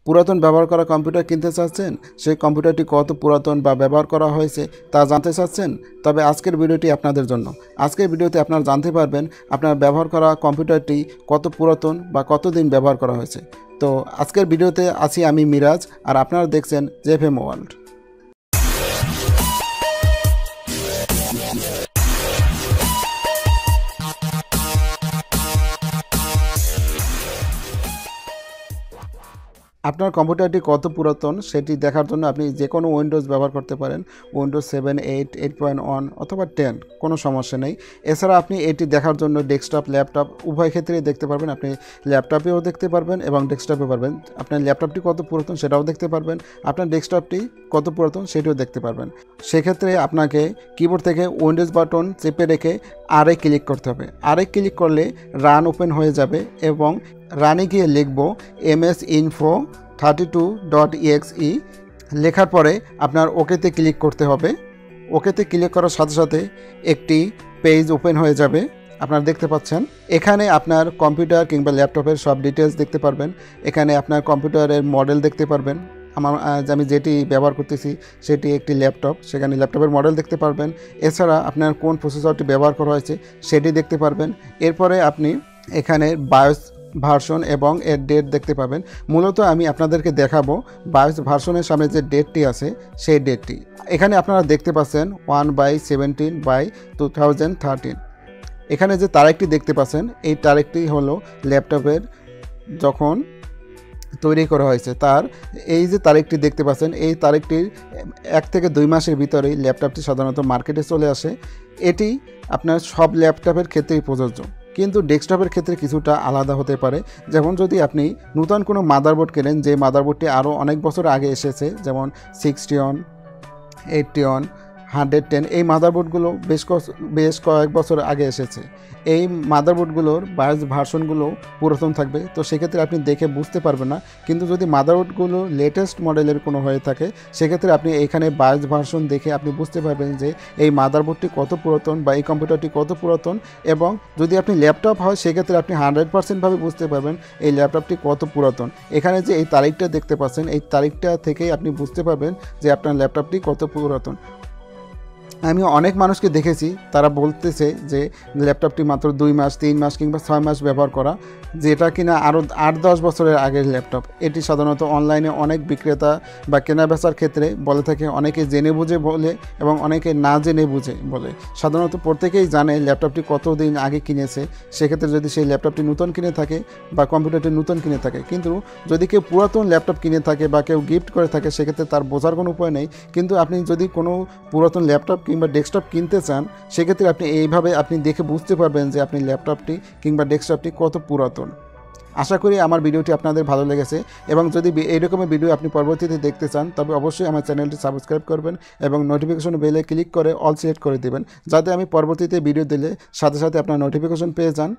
পুরাতন ব্যবহার করা কম্পিউটার কিনতে চাচ্ছেন, সেই কম্পিউটারটি কত পুরাতন বা ব্যবহার করা হয়েছে তা জানতে চাচ্ছেন, তবে আজকের ভিডিওটি আপনাদের জন্য। আজকের ভিডিওতে আপনারা জানতে পারবেন আপনার ব্যবহার করা কম্পিউটারটি কত পুরাতন বা কতদিন ব্যবহার করা হয়েছে। তো আজকের ভিডিওতে আছি আমি মিরাজ, আর আপনারা দেখছেন JFM ওয়ার্ল্ড। আপনার কম্পিউটারটি কত পুরাতন সেটি দেখার জন্য আপনি যে কোনো উইন্ডোজ ব্যবহার করতে পারেন, উইন্ডোজ 7, 8, 8.1 অথবা 10, কোনো সমস্যা নেই। এছাড়া আপনি এটি দেখার জন্য ডেস্কটপ, ল্যাপটপ উভয় ক্ষেত্রেই দেখতে পারবেন। আপনি ল্যাপটপেও দেখতে পারবেন এবং ডেস্কটপে পারবেন। আপনার ল্যাপটপটি কত পুরাতন সেটাও দেখতে পারবেন, আপনার ডেস্কটপটি কত পুরাতন সেটিও দেখতে পারবেন। সেক্ষেত্রে আপনাকে কিবোর্ড থেকে উইন্ডোজ বাটন চেপে রেখে আরে ক্লিক করতে হবে। আরে ক্লিক করলে রান ওপেন হয়ে যাবে এবং রানে গিয়ে লিখব msinfo32.exe। লেখার পরে আপনার ওকেতে ক্লিক করতে হবে। ওকেতে ক্লিক করার সাথে সাথে একটি পেজ ওপেন হয়ে যাবে। আপনারা দেখতে পাচ্ছেন এখানে আপনার কম্পিউটার কিংবা ল্যাপটপের সব ডিটেলস দেখতে পারবেন। এখানে আপনার কম্পিউটারের মডেল দেখতে পারবেন। আমি যেটি ব্যবহার করতেছি সেটি একটি ল্যাপটপ, সেখানে ল্যাপটপের মডেল দেখতে পারবেন। এছাড়া আপনার কোন প্রসেসরটি ব্যবহার করা হয়েছে সেটি দেখতে পারবেন। এরপরে আপনি এখানে বায়োস ভার্সন এবং এর ডেট দেখতে পাবেন। মূলত আমি আপনাদেরকে দেখাবো বায়োস ভার্সনের সামনে যে ডেটটি আছে সেই ডেটটি। এখানে আপনারা দেখতে পাচ্ছেন 1/17/2013। এখানে যে তারিখটি দেখতে পাচ্ছেন এই তারিখটি হলো ল্যাপটপের যখন তৈরি করা হয়েছে তার এই যে তারিখটি দেখতে পাচ্ছেন, এই তারিখটির 1 থেকে 2 মাসের ভিতরেই ল্যাপটপটি সাধারণত মার্কেটে চলে আসে। এটি আপনার সব ল্যাপটপের ক্ষেত্রেই প্রযোজ্য, কিন্তু ডেস্কটপের ক্ষেত্রে কিছুটা আলাদা হতে পারে। যেমন যদি আপনি নতুন কোনো মাদারবোর্ড কেনেন, যে মাদারবোর্ডটি আরও অনেক বছর আগে এসেছে, যেমন 60, 80, 110, এই মাদারবোর্ডগুলো বেশ কয়েক বছর আগে এসেছে। এই মাদারবোর্ডগুলোর বায়োস ভার্সনগুলো পুরাতন থাকবে, তো সেক্ষেত্রে আপনি দেখে বুঝতে পারবেন না। কিন্তু যদি মাদারবোর্ডগুলো লেটেস্ট মডেলের কোনো হয়ে থাকে সেক্ষেত্রে আপনি এখানে বায়োস ভার্সন দেখে আপনি বুঝতে পারবেন যে এই মাদারবোর্ডটি কত পুরাতন বা এই কম্পিউটারটি কত পুরাতন। এবং যদি আপনি ল্যাপটপ হয় সেক্ষেত্রে আপনি 100% বুঝতে পারবেন এই ল্যাপটপটি কত পুরাতন। এখানে যে এই তারিখটা দেখতে পাচ্ছেন এই তারিখটা থেকেই আপনি বুঝতে পারবেন যে আপনার ল্যাপটপটি কত পুরাতন। আমি অনেক মানুষকে দেখেছি তারা বলতেছে যে ল্যাপটপটি মাত্র 2 মাস, 3 মাস কিংবা 6 মাস ব্যবহার করা, যেটা কিনা আরও 8-10 বছরের আগের ল্যাপটপ। এটি সাধারণত অনলাইনে অনেক বিক্রেতা বা কেনাবেচার ক্ষেত্রে বলে থাকে, অনেকে জেনে বুঝে বলে এবং অনেকে না জেনে বুঝে বলে। সাধারণত প্রত্যেকেই জানে ল্যাপটপটি কতদিন আগে কিনেছে, সেক্ষেত্রে যদি সেই ল্যাপটপটি নতুন কিনে থাকে বা কম্পিউটারটি নতুন কিনে থাকে। কিন্তু যদি কেউ পুরাতন ল্যাপটপ কিনে থাকে বা কেউ গিফট করে থাকে সেক্ষেত্রে তার বোঝার কোনো উপায় নেই। কিন্তু আপনি যদি কোনো পুরাতন ল্যাপটপ কিংবা ডেস্কটপ কিনতে চান সেক্ষেত্রে আপনি এইভাবে আপনি দেখে বুঝতে পারবেন যে আপনি ল্যাপটপটি কিংবা ডেস্কটপটি কত পুরাতন। আশা করি আমার ভিডিওটি আপনাদের ভালো লেগেছে, এবং যদি এই রকমের ভিডিও আপনি পরবর্তীতে দেখতে চান তবে অবশ্যই আমার চ্যানেলটি সাবস্ক্রাইব করবেন এবং নোটিফিকেশন বেলে ক্লিক করে অল সিলেক্ট করে দেবেন, যাতে আমি পরবর্তীতে ভিডিও দিলে সাথে সাথে আপনার নোটিফিকেশন পেয়ে যান।